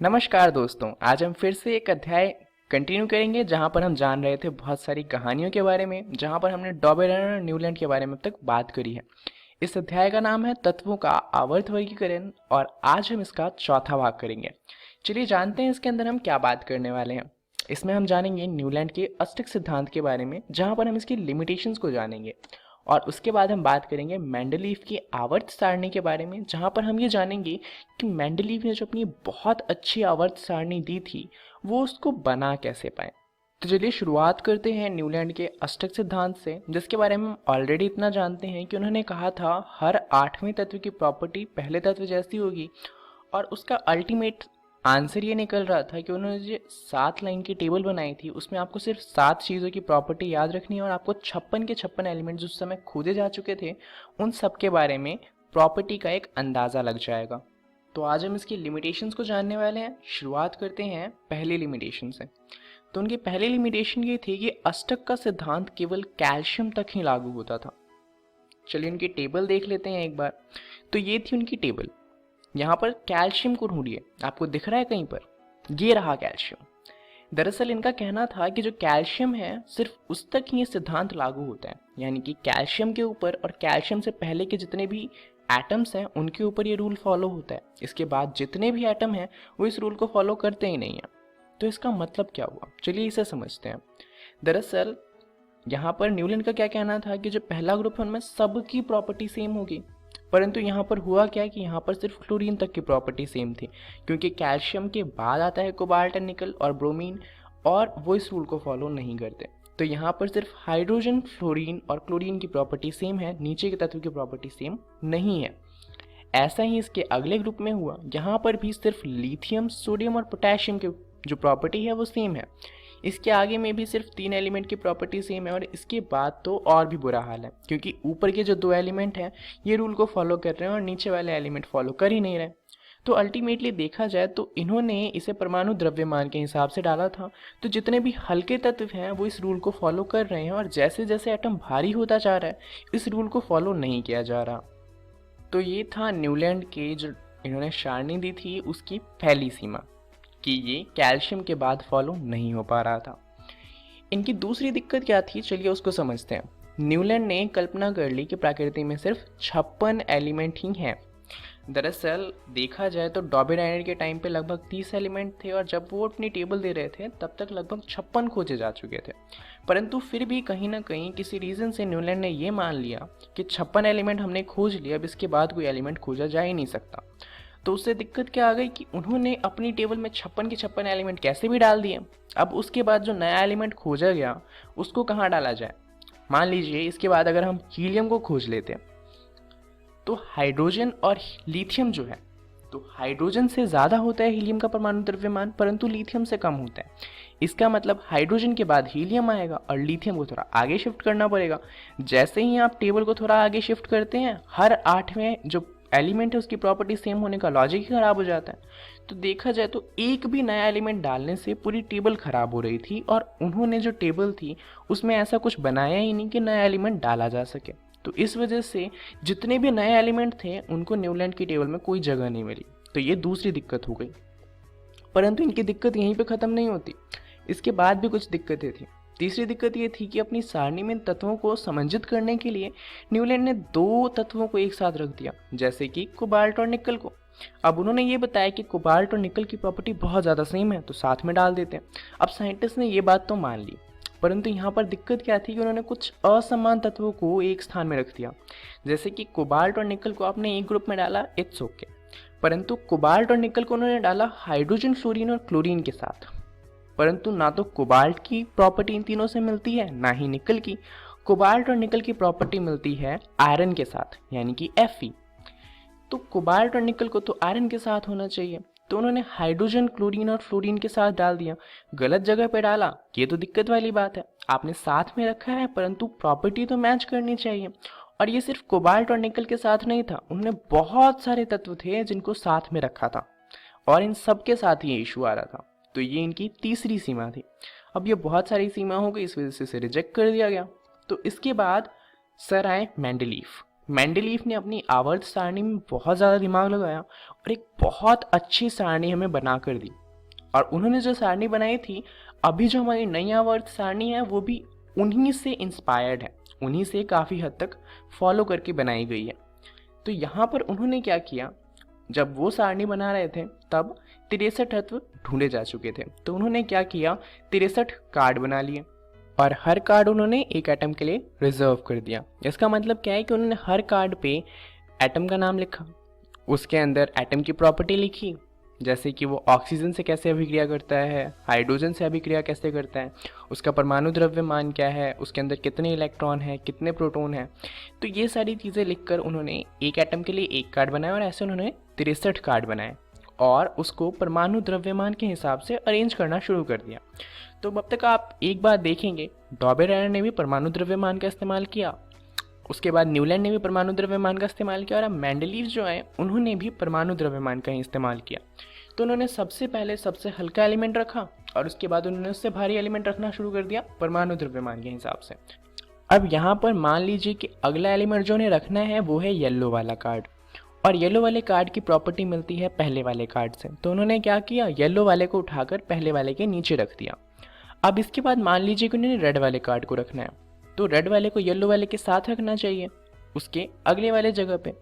नमस्कार दोस्तों, आज हम फिर से एक अध्याय कंटिन्यू करेंगे जहां पर हम जान रहे थे बहुत सारी कहानियों के बारे में, जहां पर हमने डॉबेरन और न्यूलैंड के बारे में अब तक बात करी है। इस अध्याय का नाम है तत्वों का आवर्त वर्गीकरण और आज हम इसका चौथा भाग करेंगे। चलिए जानते हैं इसके अंदर हम क्या बात करने वाले हैं। इसमें हम जानेंगे न्यूलैंड के अष्टक सिद्धांत के बारे में, जहाँ पर हम इसकी लिमिटेशंस को जानेंगे और उसके बाद हम बात करेंगे मेंडलीव की आवर्त सारणी के बारे में, जहाँ पर हम ये जानेंगे कि मेंडलीव ने जो अपनी बहुत अच्छी आवर्त सारणी दी थी वो उसको बना कैसे पाए। तो चलिए शुरुआत करते हैं न्यूलैंड के अष्टक सिद्धांत से, जिसके बारे में हम ऑलरेडी इतना जानते हैं कि उन्होंने कहा था हर आठवें तत्व की प्रॉपर्टी पहले तत्व जैसी होगी और उसका अल्टीमेट आंसर ये निकल रहा था कि उन्होंने जो 7 लाइन की टेबल बनाई थी उसमें आपको सिर्फ 7 चीज़ों की प्रॉपर्टी याद रखनी है और आपको 56 के 56 एलिमेंट्स उस समय खोजे जा चुके थे उन सब के बारे में प्रॉपर्टी का एक अंदाज़ा लग जाएगा। तो आज हम इसकी लिमिटेशंस को जानने वाले हैं। शुरुआत करते हैं पहली लिमिटेशन से। तो उनकी पहली लिमिटेशन ये थी कि अष्टक का सिद्धांत केवल कैल्शियम तक ही लागू होता था। चलिए उनकी टेबल देख लेते हैं एक बार। तो ये थी उनकी टेबल। यहाँ पर कैल्शियम को ढूंढिए, आपको दिख रहा है कहीं पर? ये रहा कैल्शियम। दरअसल इनका कहना था कि जो कैल्शियम है सिर्फ उस तक ही ये सिद्धांत लागू होता है, यानी कि कैल्शियम के ऊपर और कैल्शियम से पहले के जितने भी एटम्स हैं उनके ऊपर ये रूल फॉलो होता है। इसके बाद जितने भी एटम हैं वो इस रूल को फॉलो करते ही नहीं हैं। तो इसका मतलब क्या हुआ, चलिए इसे समझते हैं। दरअसल यहाँ पर न्यूलैंड का क्या कहना था कि जो पहला ग्रुप है उनमें सबकी प्रॉपर्टी सेम होगी, परंतु यहाँ पर हुआ क्या कि यहाँ पर सिर्फ क्लोरीन तक की प्रॉपर्टी सेम थी, क्योंकि कैल्शियम के बाद आता है कोबाल्ट एंड निकल और ब्रोमीन और वो इस रूल को फॉलो नहीं करते। तो यहाँ पर सिर्फ हाइड्रोजन, फ्लोरीन और क्लोरीन की प्रॉपर्टी सेम है, नीचे के तत्व की प्रॉपर्टी सेम नहीं है। ऐसा ही इसके अगले ग्रुप में हुआ, यहाँ पर भी सिर्फ लिथियम, सोडियम और पोटेशियम की जो प्रॉपर्टी है वो सेम है। इसके आगे में भी सिर्फ 3 एलिमेंट की प्रॉपर्टी सेम है और इसके बाद तो और भी बुरा हाल है, क्योंकि ऊपर के जो 2 एलिमेंट हैं ये रूल को फॉलो कर रहे हैं और नीचे वाले एलिमेंट फॉलो कर ही नहीं रहे। तो अल्टीमेटली देखा जाए तो इन्होंने इसे परमाणु द्रव्यमान के हिसाब से डाला था। तो जितने भी हल्के तत्व हैं वो इस रूल को फॉलो कर रहे हैं और जैसे जैसे एटम भारी होता जा रहा है इस रूल को फॉलो नहीं किया जा रहा। तो ये था न्यूलैंड के जो इन्होंने सारणी दी थी उसकी पहली सीमा, कि ये कैल्शियम के बाद फॉलो नहीं हो पा रहा था। इनकी दूसरी दिक्कत क्या थी, चलिए उसको समझते हैं। न्यूलैंड ने कल्पना कर ली कि प्रकृति में सिर्फ 56 एलिमेंट ही हैं। दरअसल देखा जाए तो डॉबेराइनर के टाइम पे लगभग 30 एलिमेंट थे और जब वो अपनी टेबल दे रहे थे तब तक लगभग 56 खोजे जा चुके थे। परंतु फिर भी कहीं ना कहीं किसी रीज़न से न्यूलैंड ने ये मान लिया कि 56 एलिमेंट हमने खोज लिया, अब इसके बाद कोई एलिमेंट खोजा जा ही नहीं सकता। तो उससे दिक्कत क्या आ गई कि उन्होंने अपनी टेबल में 56 के 56 एलिमेंट कैसे भी डाल दिए। अब उसके बाद जो नया एलिमेंट खोजा गया उसको कहाँ डाला जाए। मान लीजिए इसके बाद अगर हम हीलियम को खोज लेते हैं तो हाइड्रोजन और लिथियम जो है, तो हाइड्रोजन से ज़्यादा होता है हीलियम का परमाणु द्रव्यमान, परंतु लिथियम से कम होता है। इसका मतलब हाइड्रोजन के बाद हीलियम आएगा और लिथियम को थोड़ा आगे शिफ्ट करना पड़ेगा। जैसे ही आप टेबल को थोड़ा आगे शिफ्ट करते हैं हर 8वें जो एलिमेंट है उसकी प्रॉपर्टी सेम होने का लॉजिक ही खराब हो जाता है। तो देखा जाए तो एक भी नया एलिमेंट डालने से पूरी टेबल खराब हो रही थी और उन्होंने जो टेबल थी उसमें ऐसा कुछ बनाया ही नहीं कि नया एलिमेंट डाला जा सके। तो इस वजह से जितने भी नए एलिमेंट थे उनको न्यूलैंड की टेबल में कोई जगह नहीं मिली। तो ये दूसरी दिक्कत हो गई। परंतु इनकी दिक्कत यहीं पे ख़त्म नहीं होती, इसके बाद भी कुछ दिक्कतें थी। तीसरी दिक्कत ये थी कि अपनी सारणी में तत्वों को समंजित करने के लिए न्यूलैंड ने 2 तत्वों को एक साथ रख दिया, जैसे कि कोबाल्ट और निकल को। अब उन्होंने ये बताया कि कोबाल्ट और निकल की प्रॉपर्टी बहुत ज़्यादा सेम है तो साथ में डाल देते हैं। अब साइंटिस्ट ने ये बात तो मान ली, परंतु यहाँ पर दिक्कत क्या थी कि उन्होंने कुछ असमान तत्वों को एक स्थान में रख दिया। जैसे कि कोबाल्ट और निकल को आपने एक ग्रुप में डाला इट्स ओके, परंतु कोबाल्ट और निकल को उन्होंने डाला हाइड्रोजन, फ्लोरीन और क्लोरीन के साथ। परंतु ना तो कोबाल्ट की प्रॉपर्टी इन तीनों से मिलती है ना ही निकल की। कोबाल्ट और निकल की प्रॉपर्टी मिलती है आयरन के साथ, यानी कि Fe। तो कोबाल्ट और निकल को तो आयरन के साथ होना चाहिए, तो उन्होंने हाइड्रोजन, क्लोरीन और फ्लोरीन के साथ डाल दिया। गलत जगह पे डाला, ये तो दिक्कत वाली बात है। आपने साथ में रखा है परंतु प्रॉपर्टी तो मैच करनी चाहिए। और ये सिर्फ कोबाल्ट और निकल के साथ नहीं था, उन्होंने बहुत सारे तत्व थे जिनको साथ में रखा था और इन सब के साथ ये इशू आ रहा था। तो ये इनकी तीसरी सीमा थी। अब ये बहुत सारी सीमा हो गई, इस वजह से इसे रिजेक्ट कर दिया गया। तो इसके बाद सर आए मेंडलीव। मेंडलीफ ने अपनी आवर्त सारणी में बहुत ज़्यादा दिमाग लगाया और एक बहुत अच्छी सारणी हमें बना कर दी। और उन्होंने जो सारणी बनाई थी, अभी जो हमारी नई आवर्त सारणी है वो भी उन्हीं से इंस्पायर्ड है, उन्हीं से काफ़ी हद तक फॉलो करके बनाई गई है। तो यहाँ पर उन्होंने क्या किया, जब वो सारणी बना रहे थे तब 63 तत्व ढूंढे जा चुके थे। तो उन्होंने क्या किया, 63 कार्ड बना लिए और हर कार्ड उन्होंने एक एटम के लिए रिजर्व कर दिया। इसका मतलब क्या है कि उन्होंने हर कार्ड पे एटम का नाम लिखा, उसके अंदर एटम की प्रॉपर्टी लिखी, जैसे कि वो ऑक्सीजन से कैसे अभिक्रिया करता है, हाइड्रोजन से अभिक्रिया कैसे करता है, उसका परमाणु द्रव्यमान क्या है, उसके अंदर कितने इलेक्ट्रॉन हैं, कितने प्रोटॉन हैं। तो ये सारी चीज़ें लिखकर उन्होंने एक एटम के लिए एक कार्ड बनाया और ऐसे उन्होंने 63 कार्ड बनाए और उसको परमाणु द्रव्यमान के हिसाब से अरेंज करना शुरू कर दिया। तो अब तक आप एक बात देखेंगे, डॉबेरायर ने भी परमाणु द्रव्यमान का इस्तेमाल किया, उसके बाद न्यूलैंड ने भी परमाणु द्रव्यमान का इस्तेमाल किया और अब मेंडलीव जो है उन्होंने भी परमाणु द्रव्यमान का ही इस्तेमाल किया। तो उन्होंने सबसे पहले सबसे हल्का एलिमेंट रखा और उसके बाद उन्होंने उससे भारी एलिमेंट रखना शुरू कर दिया परमाणु द्रव्यमान के हिसाब से। अब यहाँ पर मान लीजिए कि अगला एलिमेंट जो उन्हें रखना है वो है येलो वाला कार्ड, और येलो वाले कार्ड की प्रॉपर्टी मिलती है पहले वाले कार्ड से। तो उन्होंने क्या किया, येलो वाले को उठाकर पहले वाले के नीचे रख दिया। अब इसके बाद मान लीजिए कि उन्होंने रेड वाले कार्ड को रखना है, तो रेड वाले को येलो वाले के साथ रखना चाहिए उसके अगले वाले जगह पे,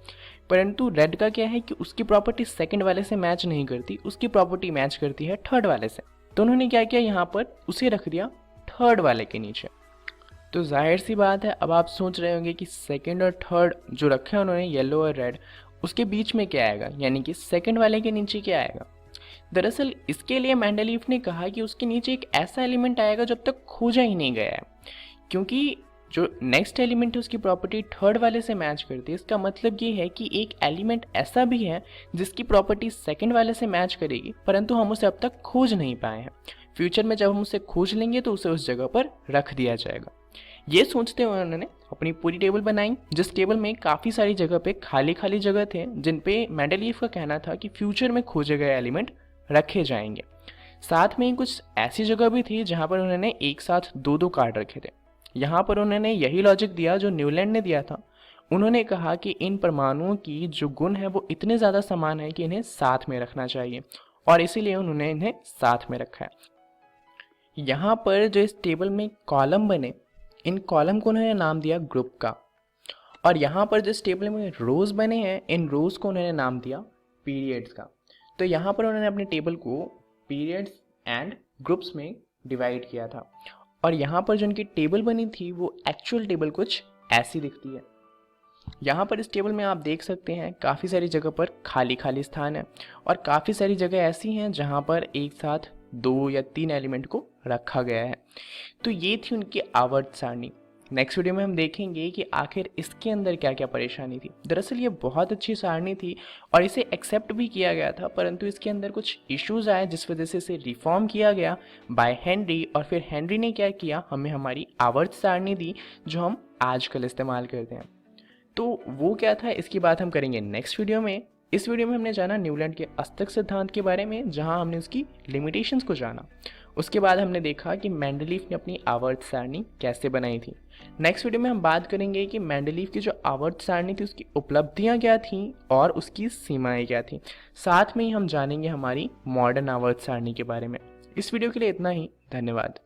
परंतु रेड का क्या है कि उसकी प्रॉपर्टी सेकंड वाले से मैच नहीं करती, उसकी प्रॉपर्टी मैच करती है थर्ड वाले से। तो उन्होंने क्या किया, यहाँ पर उसे रख दिया थर्ड वाले के नीचे। तो जाहिर सी बात है, अब आप सोच रहे होंगे कि सेकंड और थर्ड जो रखे हैं उन्होंने येलो और रेड, उसके बीच में क्या आएगा, यानी कि सेकंड वाले के नीचे क्या आएगा। दरअसल इसके लिए मेंडलीफ ने कहा कि उसके नीचे एक ऐसा एलिमेंट आएगा जब तक खोजा ही नहीं गया है, क्योंकि जो नेक्स्ट एलिमेंट है उसकी प्रॉपर्टी थर्ड वाले से मैच करती है। इसका मतलब ये है कि एक एलिमेंट ऐसा भी है जिसकी प्रॉपर्टी सेकंड वाले से मैच करेगी, परंतु हम उसे अब तक खोज नहीं पाए हैं। फ्यूचर में जब हम उसे खोज लेंगे तो उसे उस जगह पर रख दिया जाएगा। ये सोचते हुए उन्होंने अपनी पूरी टेबल बनाई, जिस टेबल में काफ़ी सारी जगह पे खाली खाली जगह थे, जिन पे मेंडलीफ का कहना था कि फ्यूचर में खोजे गए एलिमेंट रखे जाएंगे। साथ में ही कुछ ऐसी जगह भी थी जहाँ पर उन्होंने एक साथ दो दो कार्ड रखे थे। यहाँ पर उन्होंने यही लॉजिक दिया जो न्यूलैंड ने दिया था। उन्होंने कहा कि इन परमाणुओं की जो गुण है वो इतने ज़्यादा समान है कि इन्हें साथ में रखना चाहिए, और इसीलिए उन्होंने इन्हें साथ में रखा है। यहाँ पर जो इस टेबल में कॉलम बने, इन कॉलम को उन्होंने नाम दिया ग्रुप का, और यहाँ पर जिस टेबल में रोज़ बने हैं, इन रोज़ को उन्होंने नाम दिया पीरियड्स का। तो यहाँ पर उन्होंने अपने टेबल को पीरियड्स एंड ग्रुप्स में डिवाइड किया था, और यहाँ पर जो उनकी टेबल बनी थी वो एक्चुअल टेबल कुछ ऐसी दिखती है। यहाँ पर इस टेबल में आप देख सकते हैं काफ़ी सारी जगह पर खाली खाली स्थान है, और काफ़ी सारी जगह ऐसी हैं जहाँ पर एक साथ 2 या 3 एलिमेंट को रखा गया है। तो ये थी उनकी आवर्त सारणी। नेक्स्ट वीडियो में हम देखेंगे कि आखिर इसके अंदर क्या क्या परेशानी थी। दरअसल ये बहुत अच्छी सारणी थी और इसे एक्सेप्ट भी किया गया था, परंतु इसके अंदर कुछ इश्यूज आए जिस वजह से इसे रिफॉर्म किया गया बाय हेनरी, और फिर हेनरी ने क्या किया, हमें हमारी आवर्त सारणी दी जो हम आजकल इस्तेमाल करते हैं। तो वो क्या था, इसकी बात हम करेंगे नेक्स्ट वीडियो में। इस वीडियो में हमने जाना न्यूलैंड के अस्तक सिद्धांत के बारे में, जहां हमने उसकी लिमिटेशंस को जाना। उसके बाद हमने देखा कि मेंडलीफ ने अपनी आवर्त सारणी कैसे बनाई थी। नेक्स्ट वीडियो में हम बात करेंगे कि मेंडलीफ की जो आवर्त सारणी थी उसकी उपलब्धियां क्या थीं और उसकी सीमाएं क्या थीं। साथ में ही हम जानेंगे हमारी मॉडर्न आवर्त सारणी के बारे में। इस वीडियो के लिए इतना ही, धन्यवाद।